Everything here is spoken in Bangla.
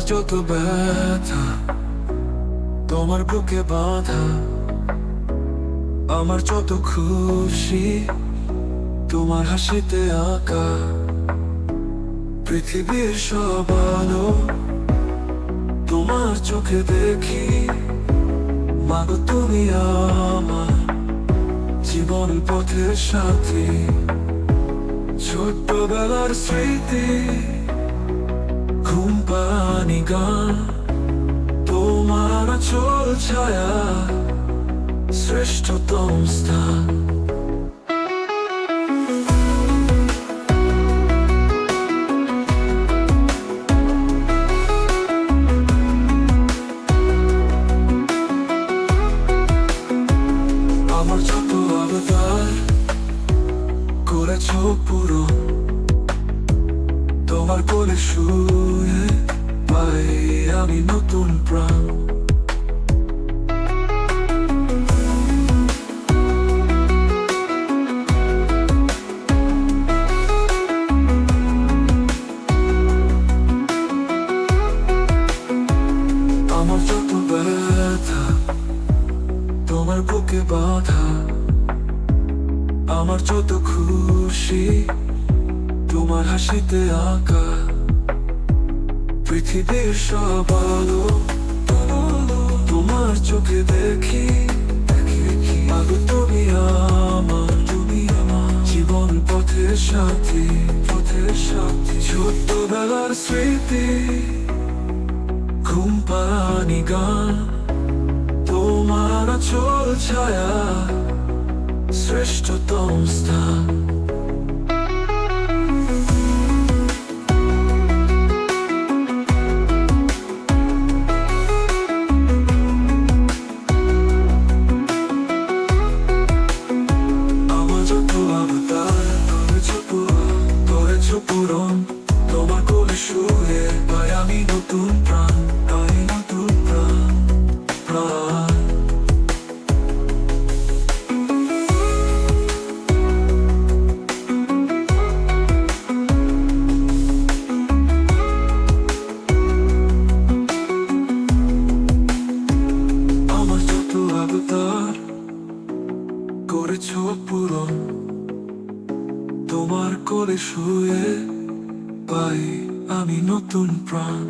যত ব্যথা তোমার বুকে বাঁধা, আমার যত খুশি তোমার হাসিতে আঁকা। পৃথিবীর সব আলো তোমার চোখে দেখি, মাগো তুমি আমার জীবন পথের সাথী। ছোট্টবেলার স্মৃতি, ঘুম পানি গান, তোমার আঁচল ছায়া শ্রেষ্ঠতম স্থান। আমার যত অবতার করেছ পূরণ, তোমার কোলে শুয়ে পাই আমি নতুন প্রাণ। আমার যত ব্যথা তোমার বুকে বাঁধা, আমার যত খুশি তোমার হাসিতে আঁকা। পৃথিবীর সব আলো তোমার চোখে দেখি, মাগো তুমি আমার জীবন পথের সাথী। ছোট্টবেলার স্মৃতি, ঘুম পানি গান, তোমার আঁচল ছায়া শ্রেষ্ঠতম স্থান। আমার যত অবতার করেছ পূরণ, তোমার কোলে শুয়ে পাই আমি নতুন প্রাণ, পাই নতুন প্রাণ প্রাণ। আমার যত অবতার করেছ পূরণ, তোমার কোলে শুয়ে পাই আমি নতুন প্রাণ।